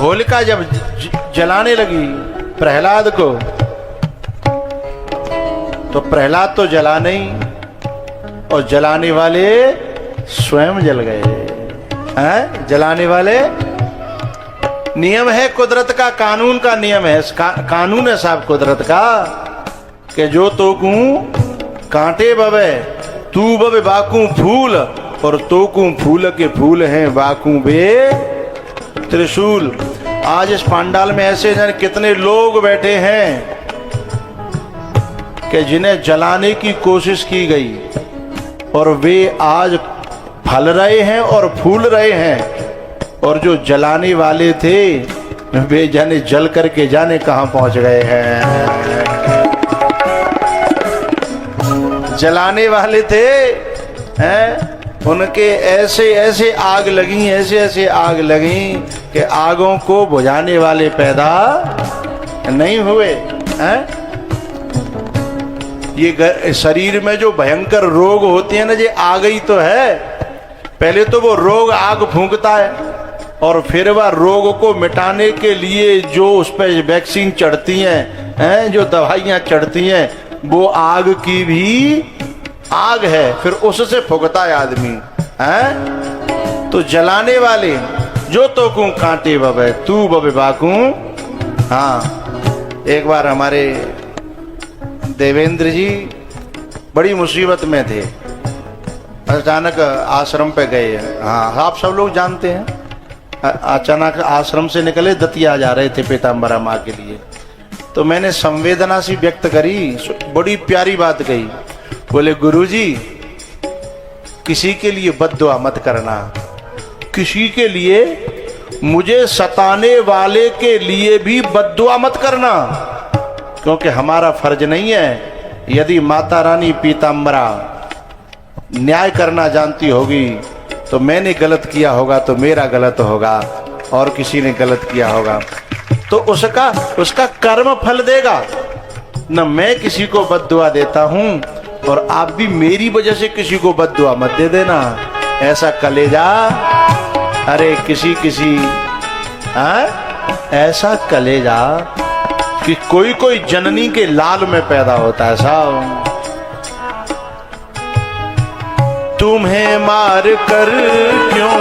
होलिका जब जलाने लगी प्रहलाद को, तो प्रहलाद तो जला नहीं और जलाने वाले स्वयं जल गए हैं। जलाने वाले, नियम है कुदरत का, कानून का नियम है, कानून है साहब कुदरत का कि जो तोकू कांटे बवे तू बवे बाकू फूल, और तोकू फूल के फूल हैं बाकू बे त्रिशूल। आज इस पंडाल में ऐसे जाने कितने लोग बैठे हैं कि जिन्हें जलाने की कोशिश की गई और वे आज फल रहे हैं और फूल रहे हैं, और जो जलाने वाले थे वे जाने जल करके जाने कहां पहुंच गए हैं। जलाने वाले थे हैं, उनके ऐसे ऐसे आग लगी, ऐसे ऐसे आग लगी कि आगों को बुझाने वाले पैदा नहीं हुए हैं। ये शरीर में जो भयंकर रोग होते हैं ना, ये आ गई तो है। पहले तो वो रोग आग फूंकता है और फिर वह रोग को मिटाने के लिए जो उस पर वैक्सीन चढ़ती हैं, जो दवाइयां चढ़ती हैं, वो आग की भी आग है, फिर उससे फूंकता है आदमी हैं। तो जलाने वाले जो तो कू कांटे बबे तू बबे बाकू। हाँ, एक बार हमारे देवेंद्र जी बड़ी मुसीबत में थे, अचानक आश्रम पे गए। हाँ, आप सब लोग जानते हैं, अचानक आश्रम से निकले, दतिया जा रहे थे पीताम्बरा माँ के लिए। तो मैंने संवेदना सी व्यक्त करी, बड़ी प्यारी बात कही। बोले गुरुजी, किसी के लिए बद्दुआ मत करना, किसी के लिए, मुझे सताने वाले के लिए भी बद्दुआ मत करना, क्योंकि हमारा फर्ज नहीं है। यदि माता रानी पीताम्बरा न्याय करना जानती होगी तो मैंने गलत किया होगा तो मेरा गलत होगा, और किसी ने गलत किया होगा तो उसका कर्म फल देगा। न मैं किसी को बद्दुआ देता हूं, और आप भी मेरी वजह से किसी को बद्दुआ मत दे देना। ऐसा कलेजा, अरे किसी ऐसा कलेजा कि कोई कोई जननी के लाल में पैदा होता है साहब। तुम्हें मार कर क्यों,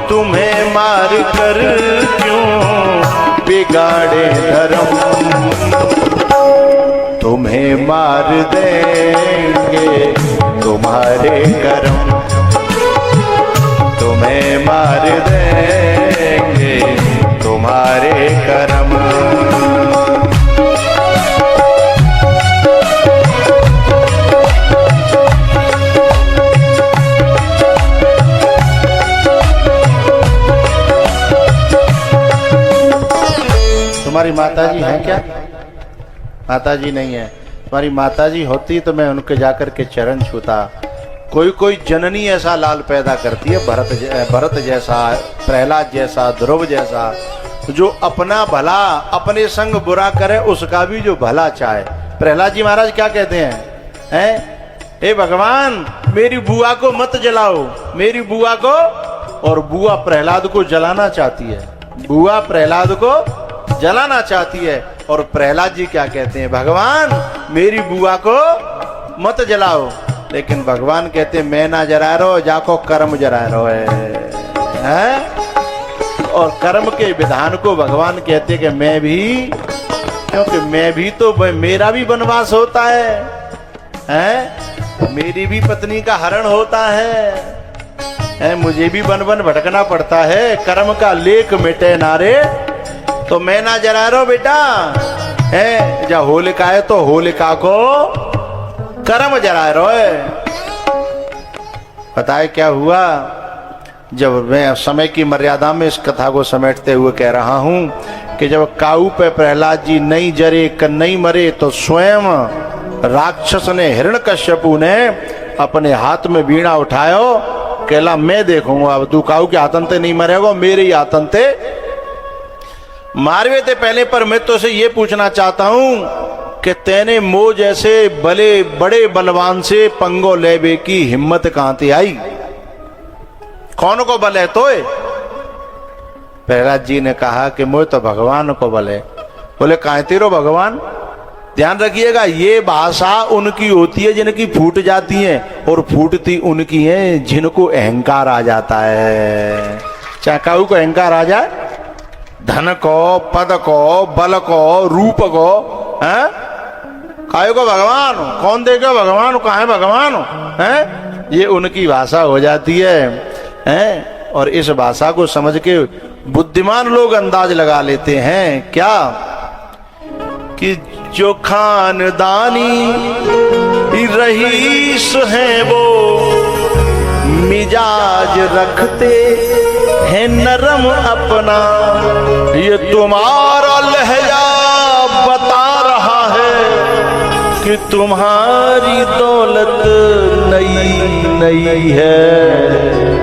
तुम्हें मार कर क्यों बिगाड़े धर्म, तुम्हें मार देंगे तुम्हारे कर्म, तुम्हें मार देंगे तुम्हारे कर्म। तुम्हारी माताजी हैं क्या? माताजी नहीं है। तुम्हारी माताजी होती तो मैं उनके जाकर के चरण छूता। कोई कोई जननी ऐसा लाल पैदा करती है, भरत जैसा, प्रहलाद जैसा, ध्रुव जैसा, जो अपना भला अपने संग बुरा करे उसका भी जो भला चाहे। प्रहलाद जी महाराज क्या कहते हैं? हे भगवान, मेरी बुआ को मत जलाओ, मेरी बुआ को। और बुआ प्रहलाद को जलाना चाहती है, बुआ प्रहलाद को जलाना चाहती है। और प्रहलाद जी क्या कहते हैं? भगवान, मेरी बुआ को मत जलाओ। लेकिन भगवान कहते हैं मैं ना जरा रहो, जाको कर्म जरा रहो है? और कर्म के विधान को भगवान कहते हैं कि मैं भी, क्योंकि मैं भी तो, मेरा भी वनवास होता है? मेरी भी पत्नी का हरण होता है? मुझे भी वन वन भटकना पड़ता है। कर्म का लेख मिटे नारे, तो मैं ना जरा रहो बेटा है। जब होलिका है तो होलिका को कर्म जरा रहो है। पता है क्या हुआ? जब मैं समय की मर्यादा में इस कथा को समेटते हुए कह रहा हूं कि जब काऊ पे प्रहलाद जी नहीं जरे नहीं मरे, तो स्वयं राक्षस ने, हिरण्यकश्यपु ने अपने हाथ में वीणा उठायो, कहला मैं देखूंगा अब तू काऊ के हाथन नहीं मरेगा, मेरे ही हाथन मारवे थे पहले। पर मैं तो से ये पूछना चाहता हूं कि तेने मो जैसे बड़े बलवान से पंगो लेबे की हिम्मत कहां से आई? कौन को बल है? तो प्रहलाद जी ने कहा कि मुझे तो भगवान को बोले। बोले काहे तेरो भगवान? ध्यान रखिएगा, ये भाषा उनकी होती है जिनकी फूट जाती है, और फूटती उनकी है जिनको अहंकार आ जाता है। चाहे काऊ को अहंकार आ जाए, धन को, पद को, बल को, रूप को, हैं? काहे को भगवान? कौन देगा भगवान? काहे भगवान? हैं? ये उनकी भाषा हो जाती है, हैं? और इस भाषा को समझ के बुद्धिमान लोग अंदाज लगा लेते हैं क्या कि जो खानदानी रईस हैं वो मिजाज रखते हैं नरम अपना। ये तुम्हारा लहजा बता रहा है कि तुम्हारी दौलत नई नई है।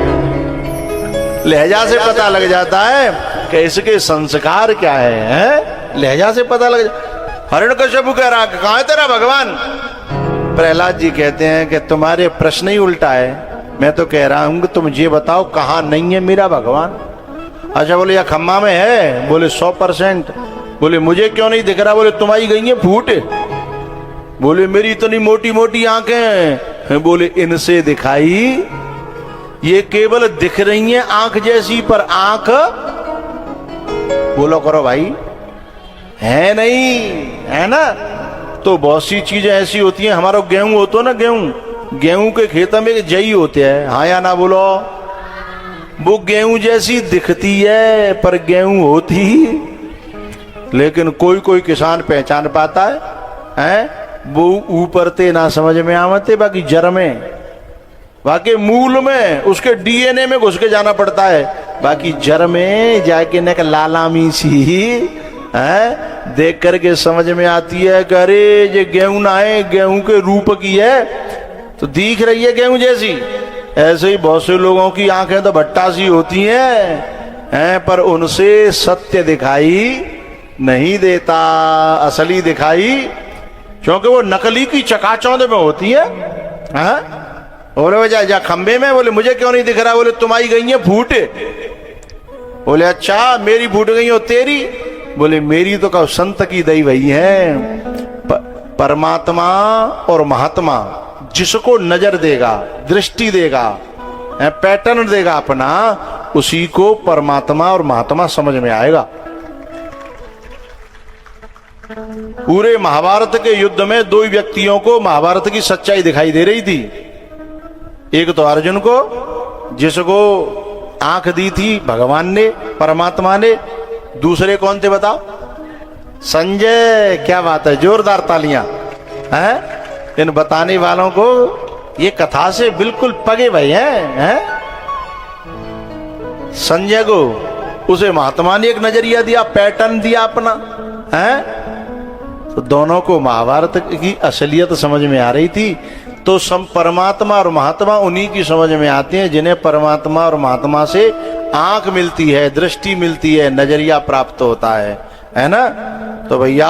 लहजा से पता लग जाता है कि इसके संस्कार क्या है? लहजा से पता लग जाता। हिरण्यकश्यप कह रहा कहाँ है तेरा भगवान? प्रहलाद जी कहते हैं कि तुम्हारे प्रश्न ही उल्टा है। मैं तो कह रहा हूं कि तुम ये बताओ कहाँ नहीं है मेरा भगवान। अच्छा, बोले या खम्मा में है? बोले 100%। बोले मुझे क्यों नहीं दिख रहा? बोले तुम्हारी गई है फूट। बोले मेरी इतनी मोटी मोटी आंखें। बोले इनसे दिखाई, ये केवल दिख रही हैं आंख जैसी, पर आंख बोलो करो भाई है नहीं, है ना? तो बहुत सी चीजें ऐसी होती हैं। हमारा गेहूं होता है ना, गेहूं के खेत में जई होते हैं, हाँ या ना बोलो? वो गेहूं जैसी दिखती है पर गेहूं होती, लेकिन कोई कोई किसान पहचान पाता है? वो ऊपर ते ना समझ में आवते, बाकी जड़ में, बाकी मूल में, उसके डीएनए में घुस के जाना पड़ता है। बाकी जड़ में जाके न लालामी सी है, देख करके समझ में आती है कि अरे ये गेहूं ना है, गेहूं के रूप की है, तो दिख रही है गेहूं जैसी। ऐसे ही बहुत से लोगों की आंखें तो भट्टा सी होती हैं, पर उनसे सत्य दिखाई नहीं देता, असली दिखाई, क्योंकि वो नकली की चकाचौंध में होती है। बोले जा खंबे में। बोले मुझे क्यों नहीं दिख रहा? बोले तुम्हारी गई है फूट। बोले अच्छा, मेरी फूट गई हो तेरी? बोले मेरी तो कहो संत की दई वही है। परमात्मा और महात्मा जिसको नजर देगा, दृष्टि देगा, पैटर्न देगा अपना, उसी को परमात्मा और महात्मा समझ में आएगा। पूरे महाभारत के युद्ध में दो व्यक्तियों को महाभारत की सच्चाई दिखाई दे रही थी। एक तो अर्जुन को, जिसको आंख दी थी भगवान ने, परमात्मा ने। दूसरे कौन थे बताओ? संजय। क्या बात है, जोरदार तालियां हैं इन बताने वालों को। ये कथा से बिल्कुल पगे भाई हैं। संजय को उसे महात्मा ने एक नजरिया दिया, पैटर्न दिया अपना, है? तो दोनों को महाभारत की असलियत समझ में आ रही थी। तो परमात्मा और महात्मा उन्हीं की समझ में आते हैं जिन्हें परमात्मा और महात्मा से आंख मिलती है, दृष्टि मिलती है, नजरिया प्राप्त होता है ना? तो भैया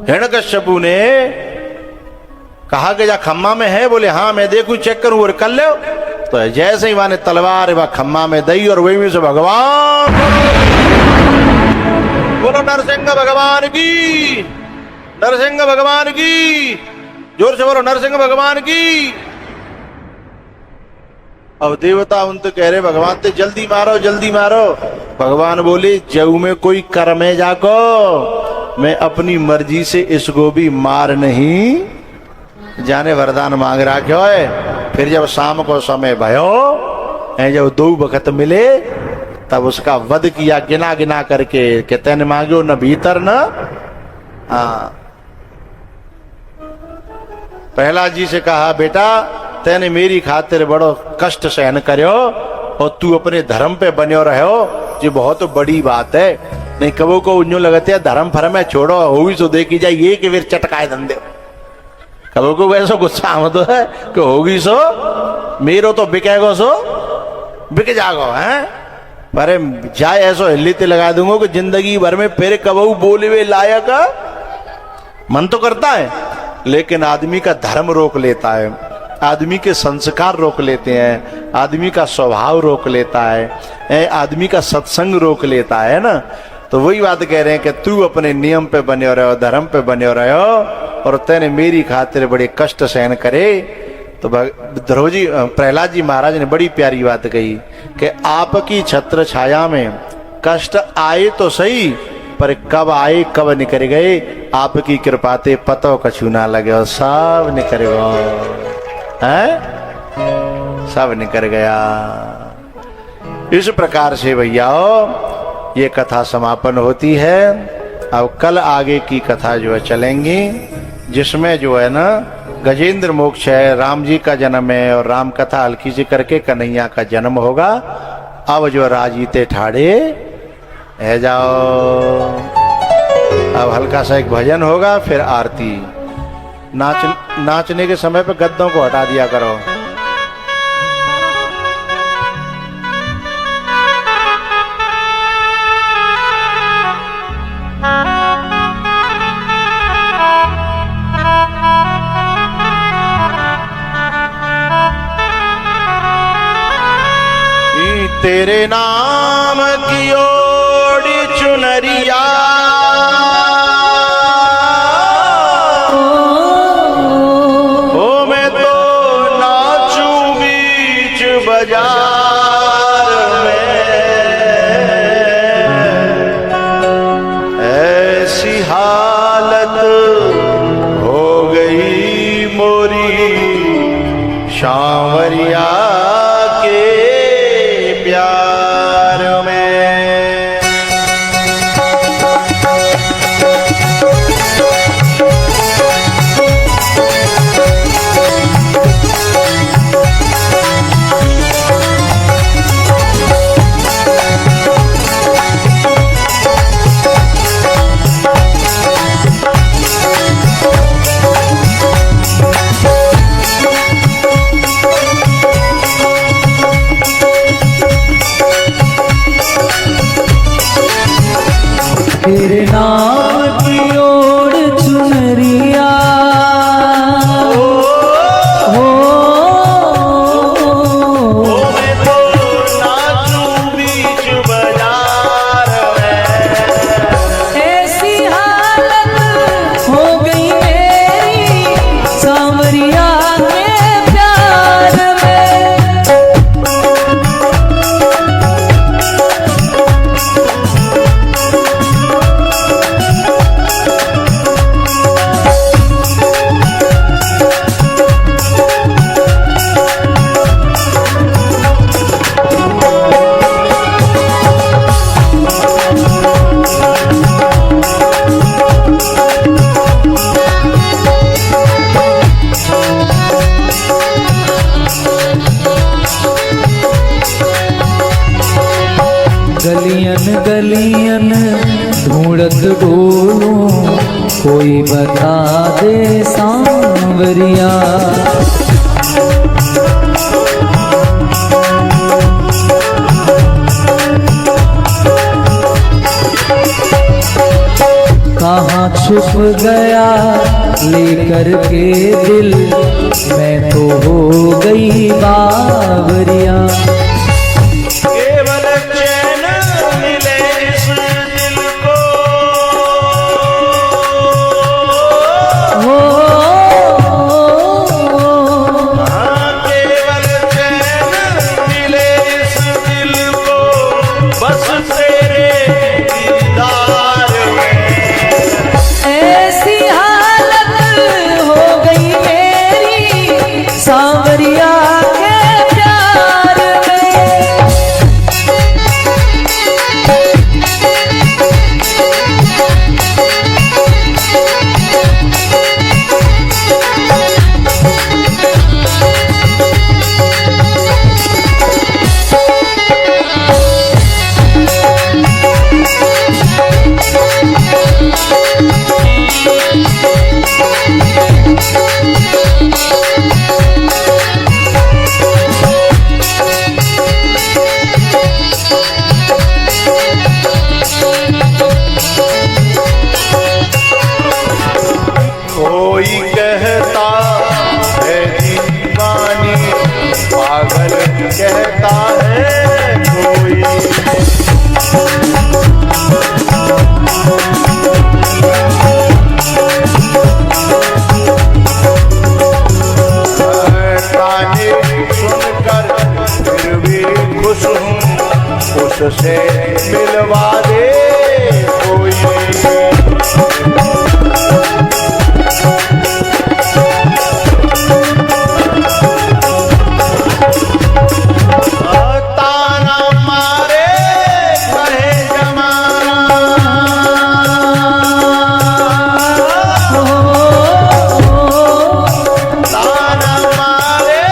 हिरण्यकश्यपु ने कहा कि जा खम्मा में है? बोले हाँ, मैं देखूं, चेक करूं और कर ले। तो जैसे ही माने तलवार वह खम्मा में दई, और वही में से भगवान, बोलो नरसिंह भगवान की, नरसिंह भगवान की, जोर से बोलो नरसिंह भगवान की। अब देवता उन तो कह रहे भगवान ते जल्दी मारो, जल्दी मारो। भगवान बोले जऊ में कोई कर्म है जाको, मैं अपनी मर्जी से इसको भी मार नहीं जाने वरदान मांग रहा है। फिर जब शाम को समय भयो, जब दो वक्त मिले, तब उसका वध किया गिना गिना करके। कहते न मांगो न भीतर न। हाँ, प्रहलाद जी से कहा बेटा तेने मेरी खातिर बड़ो कष्ट सहन करो, और तू अपने धर्म पे बन्यो रहो, ये बहुत बड़ी बात है। नहीं कबो को उन्हों लगते है धर्म फर्म है छोड़ो, होगी सो देखी जाए, ये कि फिर चटकाए धंधे। कबो को वैसा गुस्सा आमद है कि होगी सो मेरो तो बिकेगो सो बिक जागो है, पर जाए ऐसो हिल्लीते लगा दूंगा कि जिंदगी भर में फिर कबू बोले वे लायक मन तो करता है, लेकिन आदमी का धर्म रोक लेता है। आदमी के संस्कार रोक लेते हैं, आदमी का स्वभाव रोक लेता है, आदमी का सत्संग रोक लेता है ना। तो वही बात कह रहे हैं कि तू अपने नियम पे बने रहो, धर्म पे बने रहो, और तेने मेरी खातिर बड़े कष्ट सहन करे। तो ध्रुवजी प्रहलाद जी महाराज ने बड़ी प्यारी बात कही कि आपकी छत्र छाया में कष्ट आए तो सही, पर कब आए कब निकल गए, आपकी कृपाते पतो कछु ना लगे, और सब निकल गया है, सब निकल गया। इस प्रकार से भैया ये कथा समापन होती है। अब कल आगे की कथा जो है चलेंगी, जिसमें जो है ना गजेंद्र मोक्ष है, राम जी का जन्म है, और राम कथा हल्की सी करके कन्हैया का जन्म होगा। अब जो राजीते ठाड़े है जाओ, अब हल्का सा एक भजन होगा, फिर आरती। नाचने के समय पे गद्दों को हटा दिया करो। तेरे नाम की ओर चुनरिया, ओ मैं तो नाचूं बीच बाजार में, ऐसी हालत हो गई मोरी सांवरिया प्यार में। तेरे नाम की ओर चुनरिया, मैं तो नाचूं बीच बाजार में, ऐसी हालत हो गई मेरी सांवरिया के प्यार में। गलियन गलियन ढूंढत ढूंढूं, कोई बता दे सांवरिया। कहाँ छुप गया लेकर के दिल, मैं तो हो गई बावरिया। केवल चैन मिले इस दिल को, केवल चैन मिले इस दिल को, बस तेरे दीदार में। ऐसी हालत हो गई मेरी सांवरिया के प्यार में। उससे मिलवा दे कोई। ताना मारे कहे जमाना, ताना मारे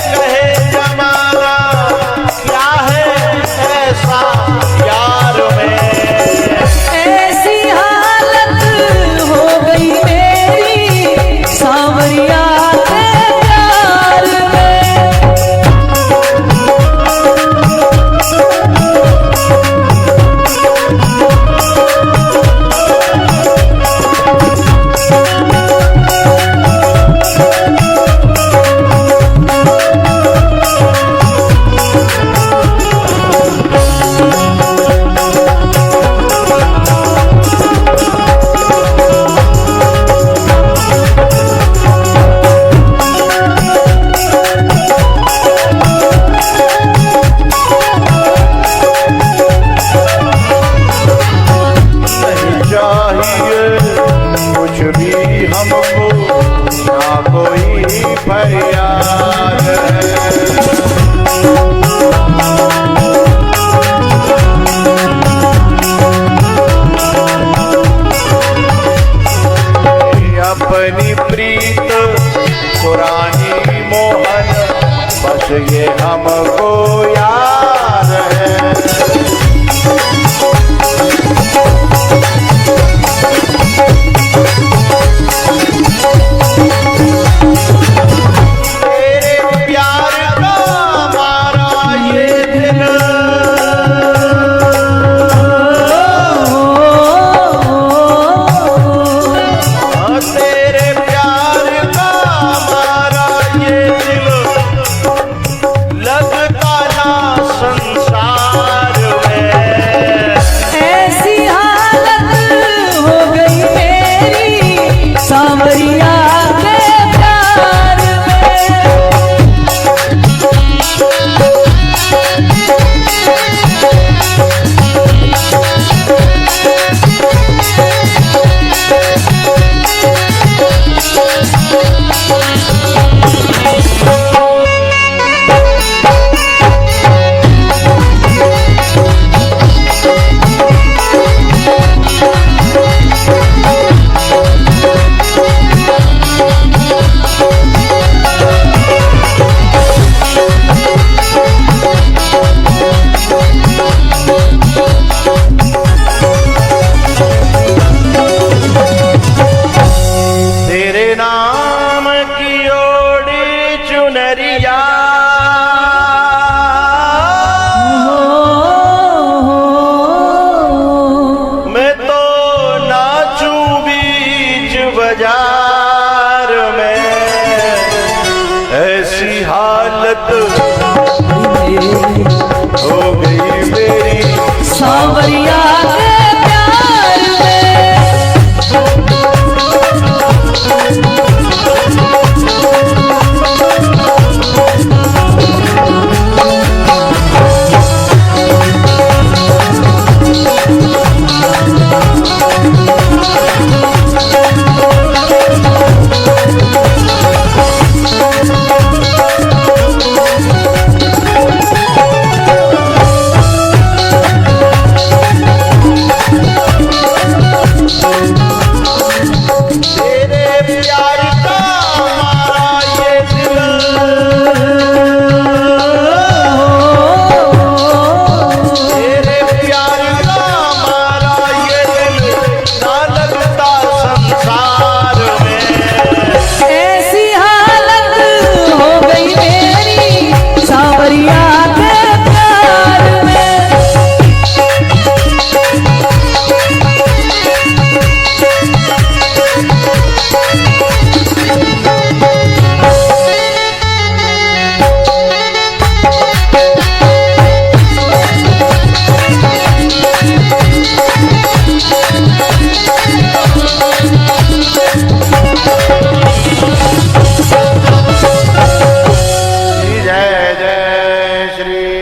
कहे जमाना, क्या है ऐसा यार में। ऐसी हालत हो गई मेरी सांवरिया के प्यार में। नहीं चाहिए कुछ भी हमको, ना कोई फरियाद है। अपनी प्रीत पुरानी मोहन, बस ये हमको याद है। तेरे प्यार का मारा ये दिल, तेरे प्यार का मारा ये दिल, लगता ना संसार में। ऐसी हालत हो गई मेरी सांवरिया के प्यार में। तेरे नाम की ओढ़ी चुनरिया, मैं तो नाचूं बीच बाजार में। ऐसी हालत हो गई मेरी सांवरिया के प्यार में। जय जय श्री